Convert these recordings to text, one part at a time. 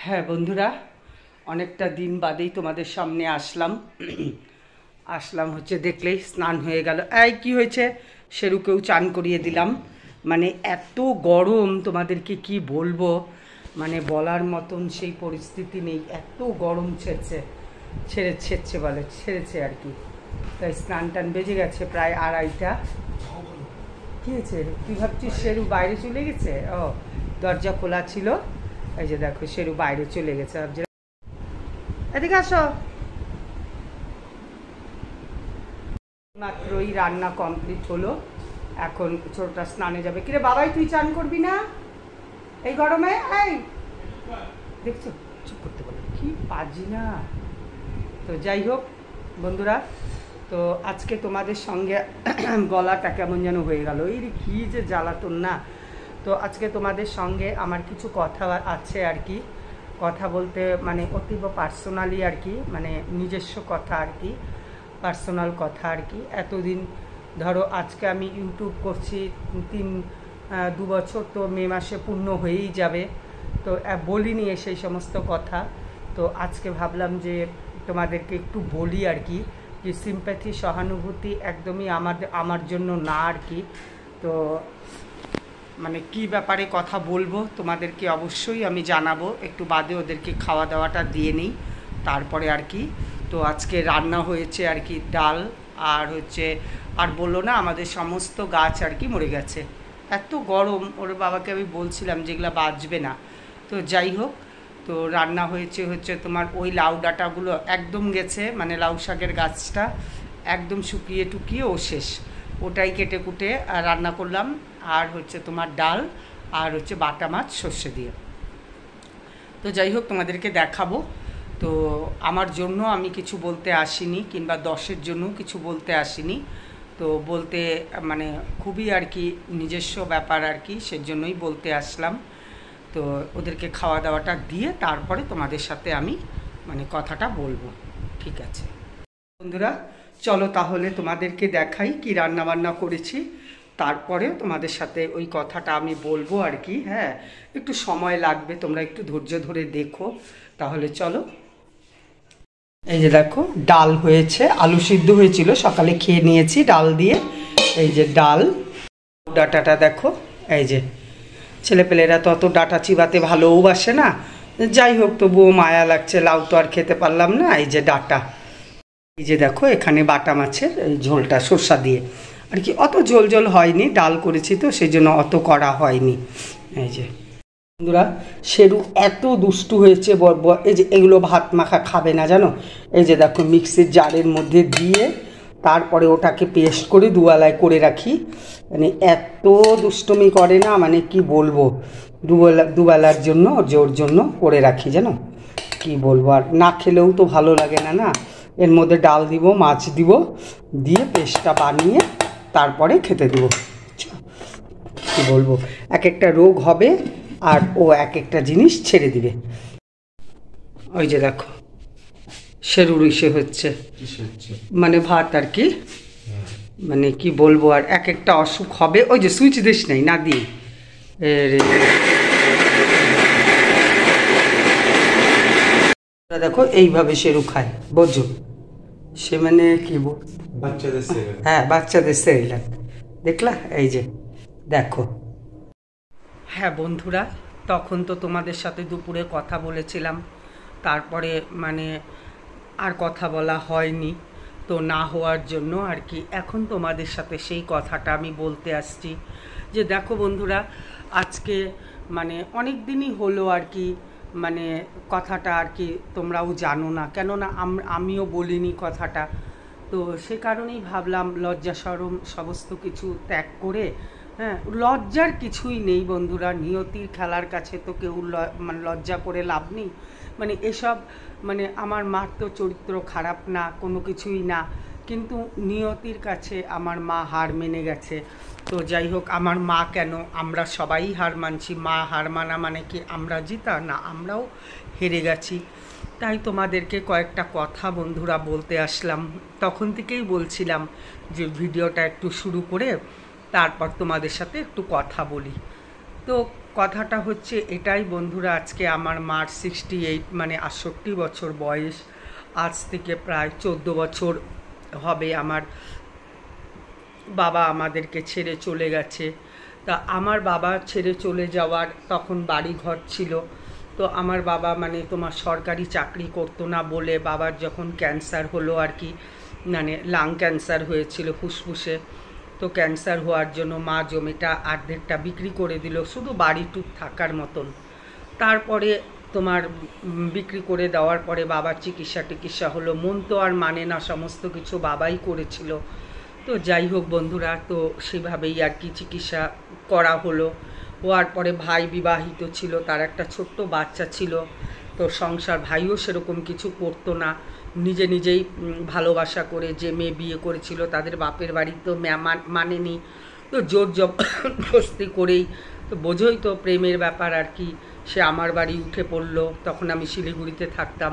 হ্যাঁ বন্ধুরা, অনেকটা দিন বাদেই তোমাদের সামনে আসলাম হচ্ছে দেখলেই স্নান হয়ে গেল। এই কি হয়েছে, শেরুকেও চান করিয়ে দিলাম। মানে এত গরম তোমাদেরকে কি বলবো, মানে বলার মতন সেই পরিস্থিতি নেই, এত গরম ছেড়েছে আর কি। তাই স্নান টান বেজে গেছে প্রায় 2:30টা। কি হয়েছে, তুই ভাবছিস শেরু বাইরে চলে গেছে? ও, দরজা খোলা ছিল, এই যে দেখো শেরু বাইরে চলে গেছে। এদিকে আসো। মাত্রই রান্না কমপ্লিট হলো, এখন ছোটটা স্নানে যাবে। কিরে বাবাই, তুই চান করবি না এই গরমে? এই দেখছো, চুপ করতে বলো, কি পাজি না। তো যাই হোক বন্ধুরা, তো আজকে তোমাদের সঙ্গে গলাটা কেমন যেন হয়ে গেল, এই কি যে জ্বালাতন না। তো আজকে তোমাদের সঙ্গে আমার কিছু কথা আছে আর কি, কথা বলতে মানে অতীব পার্সোনালি আর কি, মানে নিজস্ব কথা আর কি, পার্সোনাল কথা আর কি। এতদিন ধরো আজকে আমি ইউটিউব করছি 2 বছর, তো মে মাসে পূর্ণ হয়েই যাবে, তো বলিনি সেই সমস্ত কথা। তো আজকে ভাবলাম যে তোমাদেরকে একটু বলি আর কি, যে সিম্প্যাথি সহানুভূতি একদমই আমার জন্য না আর কি। তো মানে কি ব্যাপারে কথা বলবো তোমাদেরকে অবশ্যই আমি জানাবো, একটু বাদে ওদেরকে খাওয়া দাওয়াটা দিয়ে নিই তারপরে আর কি। তো আজকে রান্না হয়েছে আর কি ডাল, আর হচ্ছে আর বললো না আমাদের সমস্ত গাছ আর কি মরে গেছে, এত গরম। ওর বাবাকে আমি বলছিলাম যেগুলো বাঁচবে না। তো যাই হোক, তো রান্না হচ্ছে তোমার ওই লাউ ডাঁটাগুলো একদম গেছে, মানে লাউ শাকের গাছটা একদম শুকিয়ে টুকিয়ে ও শেষ, ওটাই কেটে কুটে রান্না করলাম। আর হচ্ছে তোমার ডাল, আর হচ্ছে বাটা মাছ সর্ষে দিয়ে। তো যাই হোক তোমাদেরকে দেখাবো। তো আমার জন্য আমি কিছু বলতে আসিনি, কিংবা 10-এর জন্য কিছু বলতে আসিনি। তো বলতে মানে খুবই আর কি নিজস্ব ব্যাপার আর কি, সেজন্যই বলতে আসলাম। তো ওদেরকে খাওয়া দাওয়াটা দিয়ে তারপরে তোমাদের সাথে আমি মানে কথাটা বলবো, ঠিক আছে বন্ধুরা? চলো তাহলে তোমাদেরকে দেখাই কি রান্না বান্না করেছি, তারপরে তোমাদের সাথে ওই কথাটা আমি বলবো আর কি। হ্যাঁ, একটু সময় লাগবে, তোমরা একটু ধৈর্য ধরে দেখো। তাহলে চলো। এই যে দেখো ডাল হয়েছে, আলু সিদ্ধ হয়েছিল সকালে, খেয়ে নিয়েছি ডাল দিয়ে। এই যে ডাল, ডাটাটা দেখো, এই যে ছেলেপেলেরা তো অত ডাটা চিবাতে ভালোবাসে না, যাই হোক তবুও মায়া লাগছে, লাউ তো আর খেতে পারলাম না। এই যে ডাটা, এই যে দেখো এখানে বাটা মাছের এই ঝোলটা সরষা দিয়ে আর কি, অত ঝোল হয়নি, ডাল করেছি তো সেই জন্য অত করা হয়নি। এই যে বন্ধুরা, শেরু এত দুষ্টু হয়েছে, এই যে এগুলো ভাত মাখা খাবে না জানো। এই যে দেখো মিক্সির জারের মধ্যে দিয়ে তারপরে ওটাকে পেস্ট করে দুবেলায় রাখি, মানে এত দুষ্টুমি করে না, মানে কি বলবো। দুবেলার জন্য ওর জন্য করে রাখি জানো, কি বলবো। আর না খেলেও তো ভালো লাগে না না, এর মধ্যে ডাল দিব, মাছ দিব, দিয়ে পেস্টটা বানিয়ে তারপরে খেতে দেবো। কি বলবো, এক একটা রোগ হবে আর ও এক একটা জিনিস ছেড়ে দিবে। ওই যে দেখো শেরুর ইসে হচ্ছে, মানে ভাত আর কি, মানে কি বলবো। আর এক একটা অসুখ হবে। ওই যে সুইচ দিস নাই না দিয়ে, দেখো এইভাবে শেরু খায়, বোঝো সে মানে কি বাচ্চাদের, হ্যাঁ বাচ্চাদের সেরিলাক, দেখলা? এই যে দেখো। হ্যাঁ বন্ধুরা, তখন তো তোমাদের সাথে দুপুরে কথা বলেছিলাম, তারপরে মানে আর কথা বলা হয়নি, তো না হওয়ার জন্য আর কি এখন তোমাদের সাথে সেই কথাটা আমি বলতে আসছি। যে দেখো বন্ধুরা, আজকে মানে অনেক দিনই হলো আর কি, মানে কথাটা আর কি তোমরাও জানো না, কেননা আমিও বলিনি কথাটা। তো সে কারণেই ভাবলাম লজ্জা শরম সমস্ত কিছু ত্যাগ করে, হ্যাঁ লজ্জার কিছুই নেই বন্ধুরা, নিয়তির খেলার কাছে তো কেউ মানে লজ্জা করে লাভ নেই। মানে এসব মানে আমার মার তো চরিত্র খারাপ না, কোনো কিছুই না, কিন্তু নিয়তির কাছে আমার মা হার মেনে গেছে। তো যাই হোক, আমার মা কেন, আমরা সবাই হার মানছি, মা হার মানা মানে কি আমরা জিতা না, আমরাও হেরে গেছি। তাই তোমাদেরকে কয়েকটা কথা বন্ধুরা বলতে আসলাম। তখন থেকেই বলছিলাম যে ভিডিওটা একটু শুরু করে তারপর তোমাদের সাথে একটু কথা বলি। তো কথাটা হচ্ছে এটাই বন্ধুরা, আজকে আমার মার 68 মানে 68 বছর বয়স। আজ থেকে প্রায় 14 বছর হবে আমার বাবা আমাদেরকে ছেড়ে চলে গেছে। তা আমার বাবা ছেড়ে চলে যাওয়ার তখন বাড়ি ঘর ছিল। তো আমার বাবা মানে তোমার সরকারি চাকরি করতো না বলে বাবার যখন ক্যান্সার হলো আর কি, মানে লাং ক্যান্সার হয়েছিল ফুসফুসে। তো ক্যান্সার হওয়ার জন্য মা জমিটা অর্ধেকটা বিক্রি করে দিল শুধু বাড়িটুক থাকার মতন। তারপরে তোমার বিক্রি করে দেওয়ার পরে বাবার চিকিৎসা হলো, মন তো আর মানে না, সমস্ত কিছু বাবাই করেছিল। তো যাই হোক বন্ধুরা, তো সেভাবেই আর কি চিকিৎসা করা হলো। হওয়ার পরে ভাই বিবাহিত ছিল, তার একটা ছোট্ট বাচ্চা ছিল। তো সংসার ভাইও সেরকম কিছু করতো না, নিজে নিজেই ভালোবাসা করে যে মেয়ে বিয়ে করেছিল তাদের বাপের বাড়ি তো মানেনি, তো জোর জবরদস্তি করেই, তো বোঝোই তো প্রেমের ব্যাপার আর কি। সে আমার বাড়ি উঠে পড়লো, তখন আমি শিলিগুড়িতে থাকতাম,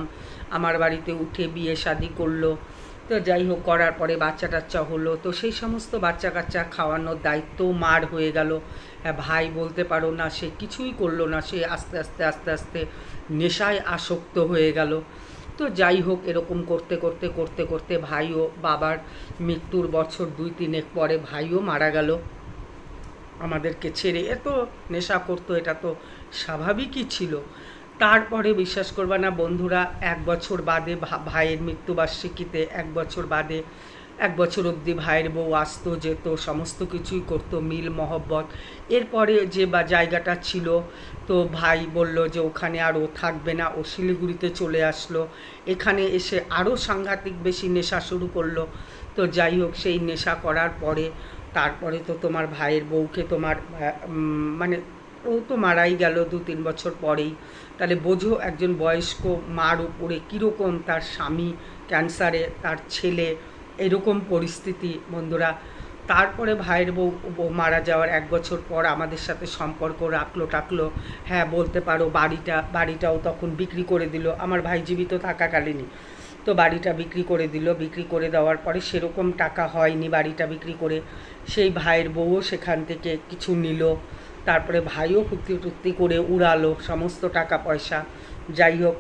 আমার বাড়িতে উঠে বিয়ে শাদি করলো। তো যাই হোক, করার পরে বাচ্চা টাচ্চা হলো। তো সেই সমস্ত বাচ্চা কাচ্চা খাওয়ানোর দায়িত্ব মার হয়ে গেল। ভাই বলতে পারো না, সে কিছুই করলো না, সে আস্তে আস্তে আস্তে আস্তে নেশায় আসক্ত হয়ে গেল। তো যাই হোক, এরকম করতে করতে করতে করতে ভাইও, বাবার মৃত্যুর বছর 2-3 পরে ভাইও মারা গেল আমাদেরকে ছেড়ে। এত নেশা করতো, এটা তো স্বাভাবিকই ছিল। তারপরে বিশ্বাস করবা না বন্ধুরা, 1 বছর বাদে ভাইয়ের মৃত্যুবার্ষিকীতে 1 বছর বাদে 1 বছর অবধি ভাইয়ের বউ আসতো যেত, সমস্ত কিছুই করতো, মিল মহব্বত। এরপরে যে জায়গাটা ছিল, তো ভাই বলল যে ওখানে আর ও থাকবে না, ও শিলিগুড়িতে চলে আসলো। এখানে এসে আরও সাংঘাতিক বেশি নেশা শুরু করলো। তো যাই হোক, সেই নেশা করার পরে তারপরে তো তোমার ভাইয়ের বউকে তোমার মানে ও তো মারাই গেল 2-3 বছর পরেই। তাহলে বোঝো একজন বয়স্ক মার উপরে কীরকম তার স্বামী ক্যান্সারে, তার ছেলে, এরকম পরিস্থিতি বন্ধুরা। তারপরে ভাইয়ের বউ মারা যাওয়ার 1 বছর পর আমাদের সাথে সম্পর্ক রাখলো। হ্যাঁ বলতে পারো, বাড়িটাও তখন বিক্রি করে দিল আমার ভাই জীবিত থাকাকালীনই। তো বাড়িটা বিক্রি করে দিল, বিক্রি করে দেওয়ার পরে সেরকম টাকা হয়নি বাড়িটা বিক্রি করে। সেই ভাইয়ের বউও সেখান থেকে কিছু নিল। তারপরে ভাইও ফুর্তি করে উড়ালো সমস্ত টাকা পয়সা। যাই হোক,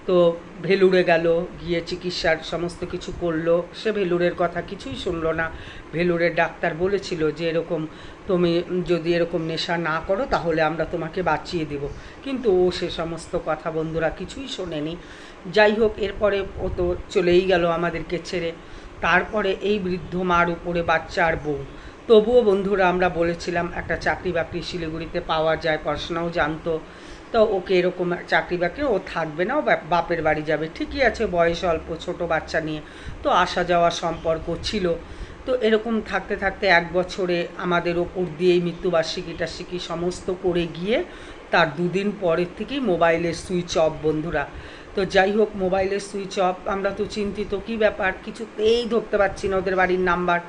তো ভেলুরে গেল, গিয়ে চিকিৎসার সমস্ত কিছু করলো। সে ভেলুরের কথা কিছুই শুনলো না। ভেলুরের ডাক্তার বলেছিল যে এরকম তুমি যদি এরকম নেশা না করো তাহলে আমরা তোমাকে বাঁচিয়ে দেব, কিন্তু ও সে সমস্ত কথা বন্ধুরা কিছুই শোনেনি। যাই হোক, এরপরে ও তো চলেই গেল আমাদেরকে ছেড়ে। তারপরে এই বৃদ্ধ মার উপরে বাচ্চা আর বউ। তবুও বন্ধুরা আমরা বলেছিলাম একটা চাকরি বাকরি শিলিগুড়িতে পাওয়া যায়, পড়াশোনাও জানতো। তো ওকে এরকম চাকরি বাকরি, ও থাকবে না, ও বাপের বাড়ি যাবে। ঠিকই আছে, বয়স অল্প, ছোট বাচ্চা নিয়ে তো আসা যাওয়ার সম্পর্ক ছিল। তো এরকম থাকতে থাকতে 1 বছরে আমাদের ওপর দিয়েই মৃত্যুবার্ষিকী সমস্ত করে গিয়ে তার 2 দিন পরের থেকেই মোবাইলের সুইচ অফ বন্ধুরা। তো যাই হোক, মোবাইলের সুইচ অফ, আমরা তো চিন্তিত, কী ব্যাপার, কিছুতেই ধরতে পারছি না ওদের বাড়ির নাম্বার।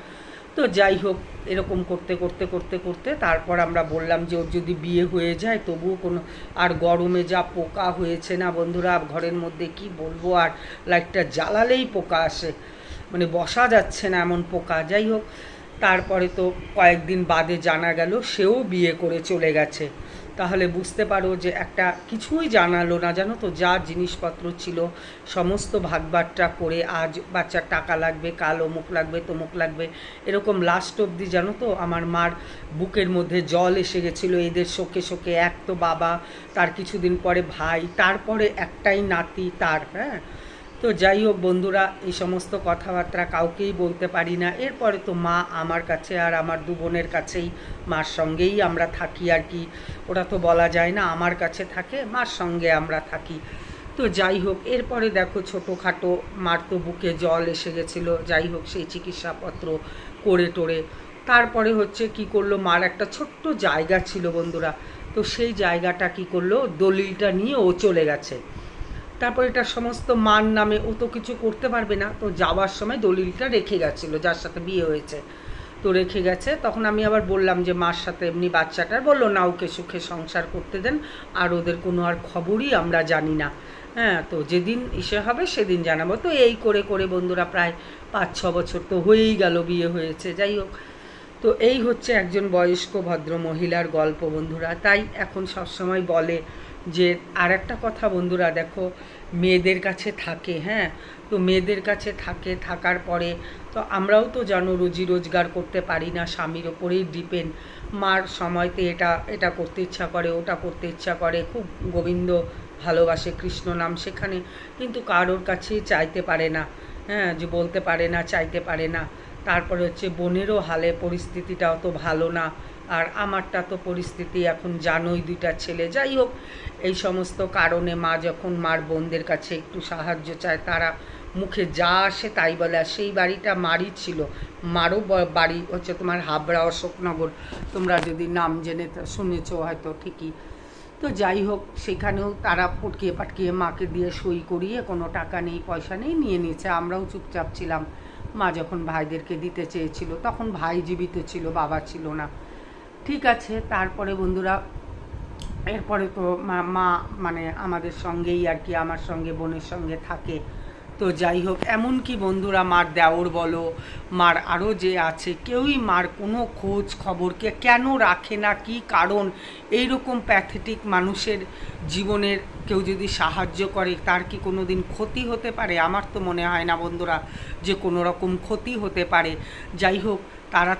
তো যাই হোক, এরকম করতে করতে করতে করতে তারপর আমরা বললাম যে ওর যদি বিয়ে হয়ে যায় তবুও কোনো, আর গরমে যা পোকা হয়েছে না বন্ধুরা ঘরের মধ্যে, কি বলবো, আর লাইটটা জ্বালালেই পোকা আসে, মানে বসা যাচ্ছে না এমন পোকা। যাই হোক, তারপরে তো কয়েকদিন বাদে জানা গেল সেও বিয়ে করে চলে গেছে। তাহলে বুঝতে পারো যে একটা কিছুই জানালো না, জানো তো, যা জিনিসপত্র ছিল সমস্ত ভাগবাট্টা করে, আজ বাচ্চার টাকা লাগবে, কাল অমুক লাগবে, তমুক লাগবে, এরকম লাস্ট অবধি জানো তো আমার মার বুকের মধ্যে জল এসে গেছিলো এদের শোকে শোকে। এক তো বাবা, তার কিছুদিন পরে ভাই, তারপরে একটাই নাতি তার। হ্যাঁ, তো যাই হোক বন্ধুরা, এই সমস্ত কথাবার্তা কাউকেই বলতে পারি না। এরপরে তো মা আমার কাছে আর আমার 2 বোনের কাছেই, মার সঙ্গেই আমরা থাকি আর কি। ওরা তো বলা যায় না, আমার কাছে থাকে, মার সঙ্গে আমরা থাকি। তো যাই হোক, এরপরে দেখো ছোটোখাটো মার তো বুকে জল এসে গেছিলো। যাই হোক, সেই চিকিৎসাপত্র করে টোরে তারপরে হচ্ছে কি করলো, মার একটা ছোট্ট জায়গা ছিল বন্ধুরা। তো সেই জায়গাটা কি করলো, দলিলটা নিয়ে ও চলে গেছে। তারপর এটা সমস্ত মার নামে, ও তো কিছু করতে পারবে না। তো যাওয়ার সময় দলিলটা রেখে গেছিলো যার সাথে বিয়ে হয়েছে, তো রেখে গেছে। তখন আমি আবার বললাম যে মার সাথে এমনি বাচ্চাটার, বললো না ওকে সুখে সংসার করতে দেন, আর ওদের কোনো আর খবরই আমরা জানি না। হ্যাঁ, তো যেদিন ইসে হবে সেদিন জানাবো। তো এই করে করে বন্ধুরা প্রায় 5-6 বছর তো হয়েই গেল বিয়ে হয়েছে। যাই হোক, তো এই হচ্ছে একজন বয়স্ক ভদ্র মহিলার গল্প বন্ধুরা। তাই এখন সবসময় বলে যে আর একটা কথা বন্ধুরা, দেখো মেয়েদের কাছে থাকে, হ্যাঁ, তো মেয়েদের কাছে থাকার পরে তো আমরাও তো জানো রুজি রোজগার করতে পারি না, স্বামীর ওপরেই ডিপেন্ড। মার সময়তে এটা করতে ইচ্ছা করে, ওটা করতে ইচ্ছা করে, খুব গোবিন্দ ভালোবাসে, কৃষ্ণ নাম সেখানে, কিন্তু কারোর কাছেই চাইতে পারে না, হ্যাঁ, যে বলতে পারে না, চাইতে পারে না। তারপরে হচ্ছে বোনেরও হালে পরিস্থিতিটা অত ভালো না, আর আমারটা তো পরিস্থিতি এখন জানোই, 2টা ছেলে। যাই হোক, এই সমস্ত কারণে মা যখন মার বোনদের কাছে একটু সাহায্য চায়, তারা মুখে যা আসে তাই বলে। আর সেই বাড়িটা মারই ছিল, মারও বাড়ি হচ্ছে তোমার হাবড়া অশোকনগর, তোমরা যদি নাম জেনে শুনেছ হয়তো ঠিকই। তো যাই হোক, সেখানেও তারা পাটকিয়ে মাকে দিয়ে সই করিয়ে, কোনো টাকা নেই পয়সা নেই, নিয়ে নিয়েছে। আমরাও চুপচাপ ছিলাম। মা যখন ভাইদেরকে দিতে চেয়েছিল তখন ভাই জীবিত ছিল, বাবা ছিল না। ঠিক আছে, তারপরে বন্ধুরা এরপরে তো মা মানে আমাদের সঙ্গেই আর কি, আমার সঙ্গে বোনের সঙ্গে থাকে। তো যাই হোক, এমনকি বন্ধুরা মার দেওর বলো, মার আরও যে আছে, কেউই মার কোনো খোঁজ খবরকে কেন রাখে না, কি কারণ? এইরকম প্যাথেটিক মানুষের জীবনের কেউ যদি সাহায্য করে, তার কি কোনো দিন ক্ষতি হতে পারে? আমার তো মনে হয় না বন্ধুরা যে কোনো রকম ক্ষতি হতে পারে। যাই হোক,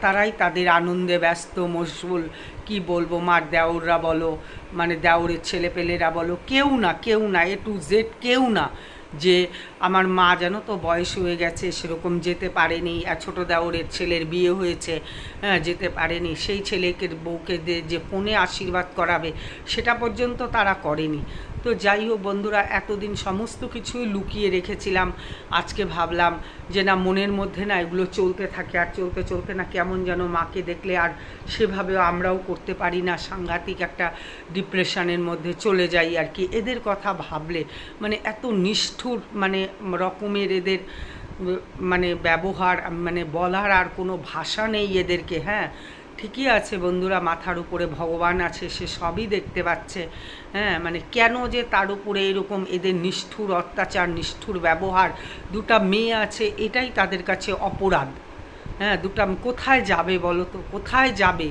তারাই তাদের আনন্দে ব্যস্ত, মশগুল। কি বলবো, মার দেওররা বলো, মানে দেওরের ছেলেপেলেরা বলো, কেউ না, A to Z কেউ না। যে আমার মা জানো তো বয়স হয়ে গেছে, সেরকম যেতে পারেনি। আর ছোটো দেওরের ছেলের বিয়ে হয়েছে, হ্যাঁ, যেতে পারেনি। সেই ছেলেকে বউকে যে ফোনে আশীর্বাদ করাবে, সেটা পর্যন্ত তারা করেনি। তো যাই হোক বন্ধুরা, এতদিন সমস্ত কিছুই লুকিয়ে রেখেছিলাম। আজকে ভাবলাম যে না, মনের মধ্যে না এগুলো চলতে থাকে, আর চলতে না কেমন যেন মাকে দেখলে আর সেভাবে আমরাও করতে পারি না, সাংঘাতিক একটা ডিপ্রেশনের মধ্যে চলে যাই আর কি। এদের কথা ভাবলে মানে এত নিষ্ঠুর মানে রকমের এদের মানে ব্যবহার, মানে বলার আর কোনো ভাষা নেই এদেরকে। হ্যাঁ, ঠিকই আছে বন্ধুরা, মাথার উপরে ভগবান আছে, সে সবই দেখতে পাচ্ছে। হ্যাঁ, মানে কেন যে তার উপরে এরকম এদের নিষ্ঠুর অত্যাচার, নিষ্ঠুর ব্যবহার। 2টা মেয়ে আছে, এটাই তাদের কাছে অপরাধ। হ্যাঁ, 2টা কোথায় যাবে বলো তো, কোথায় যাবে?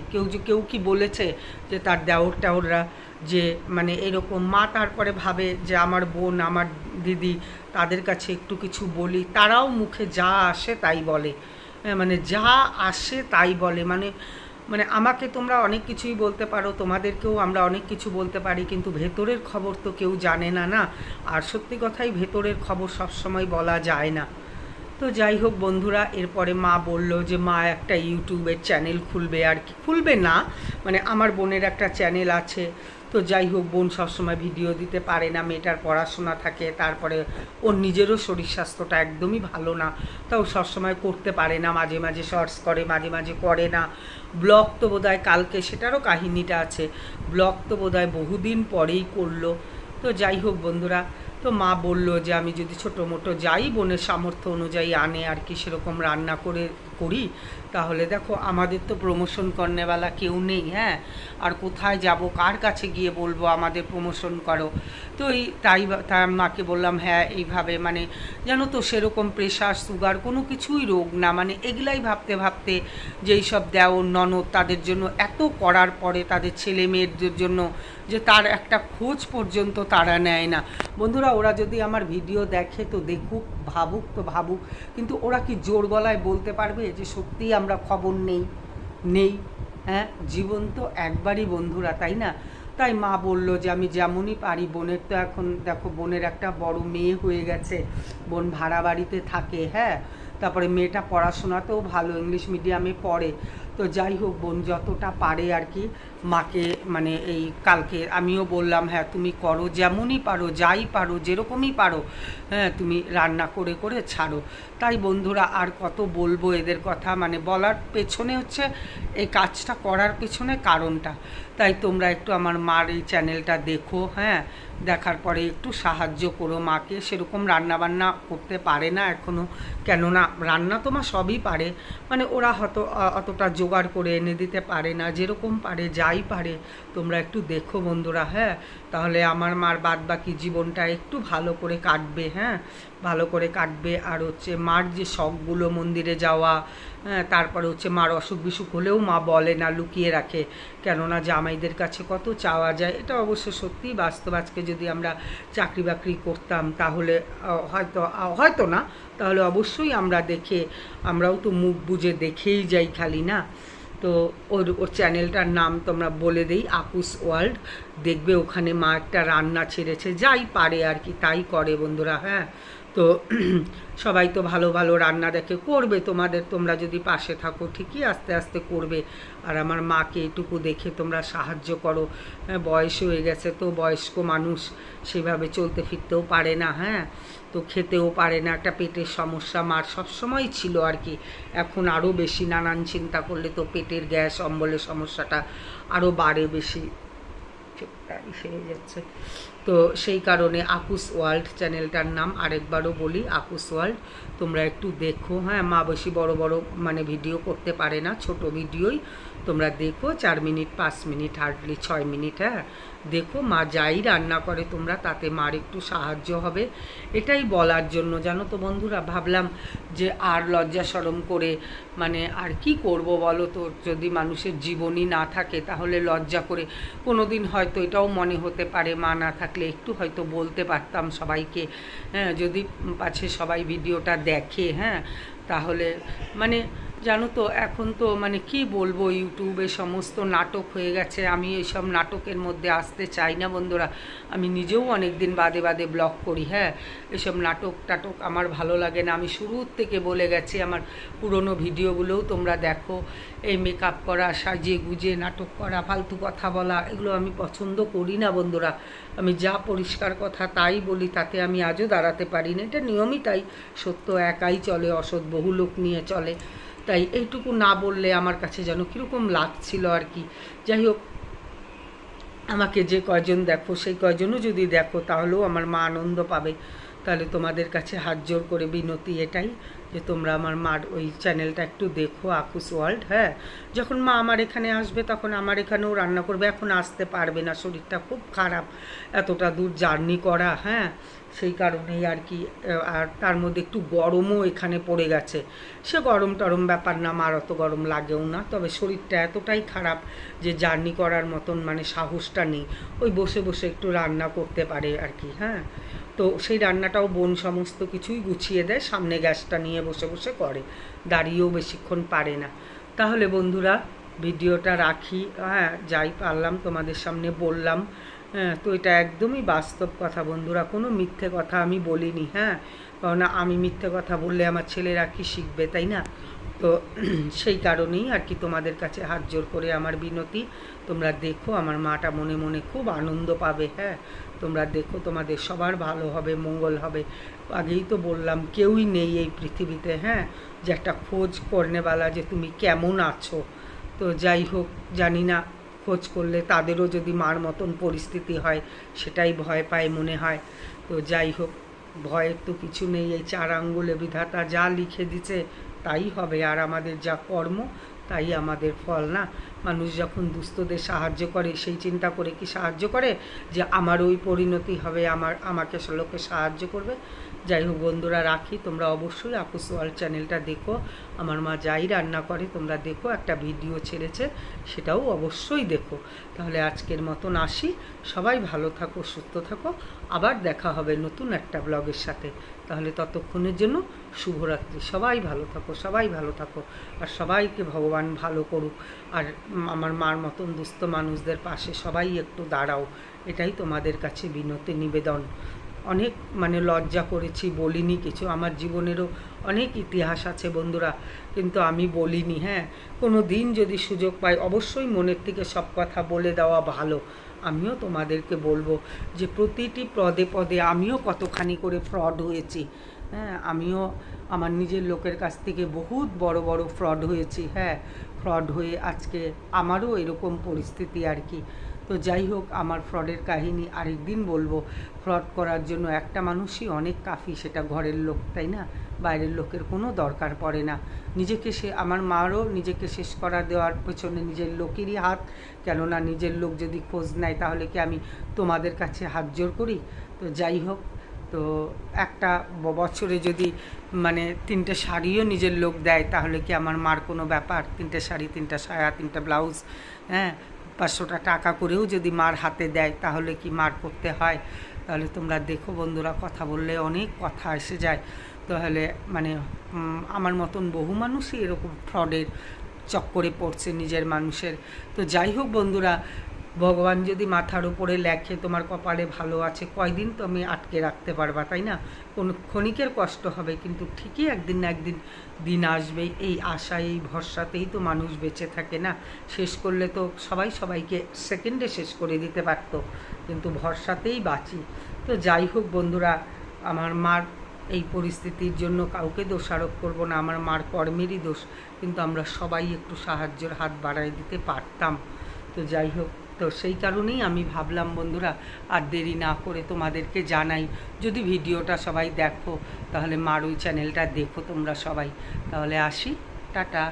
কেউ কি বলেছে যে তার দেওররা যে মানে এরকম? মা তারপরে ভাবে যে আমার বোন, আমার দিদি, তাদের কাছে একটু কিছু বলি, তারাও মুখে যা আসে তাই বলে। মানে যা আসে তাই বলে, মানে আমাকে তোমরা অনেক কিছুই বলতে পারো, তোমাদেরকেও আমরা অনেক কিছু বলতে পারি, কিন্তু ভেতরের খবর তো কেউ জানে না। আর সত্যি কথাই, ভেতরের খবর সবসময় বলা যায় না। তো যাই হোক বন্ধুরা, এরপরে মা বলল যে মা একটা ইউটিউবের চ্যানেল খুলবে, আর কি খুলবে না, মানে আমার বোনের একটা চ্যানেল আছে। তো যাই হোক, বোন সবসময় ভিডিও দিতে পারে না, মেয়েটার পড়াশোনা থাকে, তারপরে ওর নিজেরও শরীর স্বাস্থ্যটা একদমই ভালো না, তাও সবসময় করতে পারে না। মাঝে মাঝে শর্টস করে, মাঝে মাঝে করে না। ব্লগ তো বোধহয় কালকে, সেটারও কাহিনীটা আছে, ব্লগ তো বোধহয় বহুদিন পরেই করলো। তো যাই হোক বন্ধুরা, তো মা বলল যে আমি যদি ছোটো মোটো যাই, বোনের সামর্থ্য অনুযায়ী আনে আর কি, সেরকম রান্না করি, তাহলে দেখো আমাদের তো প্রমোশন করনেওয়ালা কেউ নেই। হ্যাঁ, আর কোথায় যাব, কার কাছে গিয়ে বলবো আমাদের প্রমোশন করো? তো তাই মাকে বললাম হ্যাঁ, এইভাবে মানে জানো তো সেরকম প্রেশার, সুগার কোনো কিছুই রোগ না, মানে এগুলাই ভাবতে যে এইসব দেওর ননদ তাদের জন্য এত করার পরে তাদের ছেলে মেয়েদের জন্য যে তার একটা খোঁজ পর্যন্ত তারা নেয় না। বন্ধুরা, ওরা যদি আমার ভিডিও দেখে তো দেখুক, ভাবুক, কিন্তু ওরা কি জোর গলায় বলতে পারবে যে সত্যিই আমরা খবর নেই? হ্যাঁ, জীবন তো একবারই বন্ধুরা, তাই না? তাই মা বলল যে আমি যেমনই পারি, বোনের তো এখন দেখো বোনের একটা বড় মেয়ে হয়ে গেছে, বোন ভাড়া বাড়িতে থাকে। হ্যাঁ, তারপরে মেয়েটা পড়াশোনাতেও ভালো, ইংলিশ মিডিয়ামে পড়ে। তো যাই হোক, বোন যতটা পারে আর কি মাকে, মানে এই কালকে আমিও বললাম হ্যাঁ তুমি করো, যেমনই পারো, যাই পারো, যেরকমই পারো, হ্যাঁ তুমি রান্না করে ছাড়ো। তাই বন্ধুরা, আর কত বলবো এদের কথা, মানে বলার পেছনে হচ্ছে এই কাজটা করার পেছনে কারণটা। তাই তোমরা একটু আমার মার এই চ্যানেলটা দেখো, হ্যাঁ, দেখার পরে একটু সাহায্য করো মাকে। সেরকম রান্নাবান্না করতে পারে না এখনও, কেননা রান্না তো মা সবই পারে, মানে ওরা হয়তো অতটা জোগাড় করে এনে দিতে পারে না, যেরকম পারে, যাই পারে তোমরা একটু দেখো বন্ধুরা। হ্যাঁ, তাহলে আমার মার বাদবাকি জীবনটা একটু ভালো করে কাটবে। হ্যাঁ, ভালো করে কাটবে। আর হচ্ছে মার যে শখগুলো, মন্দিরে যাওয়া, হ্যাঁ, তারপরে হচ্ছে মার অসুখ বিসুখ হলেও মা বলে না, লুকিয়ে রাখে, কেননা জামাইদের কাছে কত চাওয়া যায়। এটা অবশ্য সত্যি বাস্তব। আজকে যদি আমরা চাকরি বাকরি করতাম তাহলে হয়তো না, তাহলে অবশ্যই আমরাও তো মুখ বুজে দেখেই যাই খালি না। তো ওর চ্যানেলটার নাম তোমরা বলে দেই, আকুস ওয়ার্ল্ড। দেখবে ওখানে মা একটা রান্না ছেড়েছে, যাই পারে আর কি তাই করে বন্ধুরা। হ্যাঁ, তো সবাই তো ভালো ভালো রান্না দেখে করবে, তোমরা যদি পাশে থাকো ঠিকই আস্তে আস্তে করবে। আর আমার মাকে এটুকু দেখে তোমরা সাহায্য করো। হ্যাঁ, বয়স হয়ে গেছে তো, বয়স্ক মানুষ সেভাবে চলতে ফিরতেও পারে না, হ্যাঁ, তো খেতেও পারে না, একটা পেটের সমস্যা মার সবসময় ছিল আর কি। এখন আরও বেশি, নানান চিন্তা করলে তো পেটের গ্যাস অম্বলের সমস্যাটা আরও বাড়ে বেশি হয়ে যাচ্ছে। তো সেই কারণে আকুস ওয়ার্ল্ড চ্যানেলটার নাম, আরেকবারও বলি আকুস ওয়ার্ল্ড, তোমরা একটু দেখো। হ্যাঁ, মা বেশি বড় বড় মানে ভিডিও করতে পারে না, ছোট ভিডিওই তোমরা দেখো, 4 মিনিট 5 মিনিট, হার্ডলি 6 মিনিট। হ্যাঁ, দেখো মা যাই রান্না করে তোমরা তাতে মার একটু সাহায্য হবে, এটাই বলার জন্য। জানো তো বন্ধুরা, ভাবলাম যে আর লজ্জা শরম করে মানে আর কি করব বলো তো, যদি মানুষের জীবনই না থাকে তাহলে লজ্জা করে কোনো দিন হয়তো এটাও মনে হতে পারে মা না থাকলে একটু হয়তো বলতে পারতাম সবাইকে। হ্যাঁ, যদি পাছে সবাই ভিডিওটা দেখে, হ্যাঁ, তাহলে মানে জানো তো এখন তো মানে কি বলবো, ইউটিউবে সমস্ত নাটক হয়ে গেছে। আমি এইসব নাটকের মধ্যে আসতে চাই না বন্ধুরা। আমি নিজেও অনেক দিন বাদে বাদে ব্লগ করি। হ্যাঁ, এসব নাটক আমার ভালো লাগে না। আমি শুরুর থেকে বলে গেছি, আমার পুরনো ভিডিওগুলোও তোমরা দেখো। এই মেকআপ করা, সাজিয়ে গুজিয়ে নাটক করা, ফালতু কথা বলা, এগুলো আমি পছন্দ করি না বন্ধুরা। আমি যা পরিষ্কার কথা তাই বলি, তাতে আমি আজও দাঁড়াতে পারি না। এটা নিয়মই তাই, সত্য একাই চলে, অসৎ বহু লোক নিয়ে চলে। তাই এইটুকু না বললে আমার কাছে যেন কীরকম লাগছিল আর কি। যাই হোক, আমাকে যে কয়জন দেখো সেই কয়জনও যদি দেখো তাহলেও আমার মা আনন্দ পাবে। তাহলে তোমাদের কাছে হাত জোর করে বিনতি এটাই যে তোমরা আমার মার ওই চ্যানেলটা একটু দেখো, আকুস ওয়ার্ল্ড। হ্যাঁ, যখন মা আমার এখানে আসবে তখন আমার এখানেও রান্না করবে। এখন আসতে পারবে না, শরীরটা খুব খারাপ, এতটা দূর জার্নি করা। হ্যাঁ, সেই কারণেই আর কি। আর তার মধ্যে একটু গরমও এখানে পড়ে গেছে। সে গরম টরম ব্যাপার না, মার অত গরম লাগেও না, তবে শরীরটা এতটাই খারাপ যে জার্নি করার মতন মানে সাহসটা নেই। ওই বসে বসে একটু রান্না করতে পারে আর কি। হ্যাঁ, তো সেই রান্নাটাও বোন সমস্ত কিছুই গুছিয়ে দেয়, সামনে গ্যাসটা নিয়ে বসে বসে করে, দাঁড়িয়েও বেশিক্ষণ পারে না। তাহলে বন্ধুরা ভিডিওটা রাখি। হ্যাঁ, যাই পারলাম তোমাদের সামনে বললাম। হ্যাঁ, তো এটা একদমই বাস্তব কথা বন্ধুরা, কোনো মিথ্যে কথা আমি বলিনি। হ্যাঁ, কারণ আমি মিথ্যে কথা বললে আমার ছেলেরা কি শিখবে, তাই না? তো সেই কারণেই আর কি তোমাদের কাছে হাত জোর করে আমার বিনতি, তোমরা দেখো, আমার মাটা মনে মনে খুব আনন্দ পাবে। হ্যাঁ, তোমরা দেখো, তোমাদের সবার ভালো হবে, মঙ্গল হবে। আগেই তো বললাম কেউই নেই এই পৃথিবীতে, হ্যাঁ, যে একটা খোঁজ করনেওয়ালা যে তুমি কেমন আছো। তো যাই হোক, জানি না খোঁজ করলে তাদেরও যদি মার মতন পরিস্থিতি হয়, সেটাই ভয় পায় মনে হয়। তো যাই হোক, ভয়ের তো কিছু নেই, এই 4 আঙ্গুলে বিধাতা যা লিখে দিচ্ছে তাই হবে। আর আমাদের যা কর্ম তাই আমাদের ফল না। মানুষ যখন দুস্থদের সাহায্য করে সেই চিন্তা করে কি সাহায্য করে যে আমার ওই পরিণতি হবে, আমাকে লোকে সাহায্য করবে? যাই হোক বন্ধুরা, রাখি। তোমরা অবশ্যই আকুস ওয়ার্ল্ড চ্যানেলটা দেখো। আমার মা যাই রান্না করে তোমরা দেখো, একটা ভিডিও ছেড়েছে সেটাও অবশ্যই দেখো। তাহলে আজকের মতন আসি, সবাই ভালো থাকো, সুস্থ থাকো, আবার দেখা হবে নতুন একটা ব্লগের সাথে। তাহলে ততক্ষণের জন্য শুভরাত্রি। সবাই ভালো থাকো, সবাই ভালো থাকো, আর সবাইকে ভগবান ভালো করুক। আর আমার মার মতন দুস্থ মানুষদের পাশে সবাই একটু দাঁড়াও, এটাই তোমাদের কাছে বিনতি নিবেদন। অনেক মানে লজ্জা করেছি, বলিনি কিছু, আমার জীবনেরও অনেক ইতিহাস আছে বন্ধুরা, কিন্তু আমি বলিনি। হ্যাঁ, কোনো দিন যদি সুযোগ পাই অবশ্যই মনের থেকে সব কথা বলে দেওয়া ভালো। আমিও তোমাদেরকে বলবো যে প্রতিটি পদে পদে আমিও কতখানি করে ফ্রড হয়েছি। হ্যাঁ, আমিও আমার নিজের লোকের কাছ থেকে বহুত বড় বড় ফ্রড হয়েছি। হ্যাঁ, ফ্রড হয়ে আজকে আমারও এরকম পরিস্থিতি আর কি। তো যাই হোক, আমার ফ্রডের কাহিনী আরেকদিন বলবো। ফ্রড করার জন্য একটা মানুষই অনেক কাফি, সেটা ঘরের লোক, তাই না? বাইরের লোকের কোনো দরকার পড়ে না। আমার মারও নিজেকে শেষ করা দেওয়ার পেছনে নিজের লোকেরই হাত। কেননা নিজের লোক যদি খোঁজ নেয় তাহলে কি আমি তোমাদের কাছে হাত জোর করি? তো যাই হোক, তো একটা বছরে যদি মানে 3টে শাড়িও নিজের লোক দেয় তাহলে কি আমার মার কোনো ব্যাপার? 3টে শাড়ি, 3টা সায়া, 3টা ব্লাউজ, হ্যাঁ, 500টা টাকা করেও যদি মার হাতে দেয় তাহলে কি মার করতে হয়? তাহলে তোমরা দেখো বন্ধুরা, কথা বললে অনেক কথা এসে যায়। তাহলে মানে আমার মতন বহু মানুষই এরকম ফ্রডের চক্করে পড়ছে নিজের মানুষের। তো যাই হোক বন্ধুরা, ভগবান যদি মাথার উপরে লেখে তোমার কপালে ভালো আছে, কয়দিন তো আমি আটকে রাখতে পারবা, তাই না? কোনো ক্ষণিকের কষ্ট হবে, কিন্তু ঠিকই একদিন না একদিন দিন আসবে। এই আশা, এই ভরসাতেই তো মানুষ বেঁচে থাকে না? শেষ করলে তো সবাই সবাইকে সেকেন্ডে শেষ করে দিতে পারত, কিন্তু ভরসাতেই বাঁচি। তো যাই হোক বন্ধুরা, আমার মার এই পরিস্থিতির জন্য কাউকে দোষারোপ করব না, আমার মার কর্মেরই দোষ, কিন্তু আমরা সবাই একটু সাহায্যের হাত বাড়াই দিতে পারতাম। তো যাই হোক, তো সেই কারণেই আমি ভাবলাম বন্ধুরা আর দেরি না করে তোমাদেরকে জানাই। যদি ভিডিওটা সবাই দেখো তাহলে মার ওই চ্যানেলটা দেখো তোমরা সবাই। তাহলে আসি, টাটা।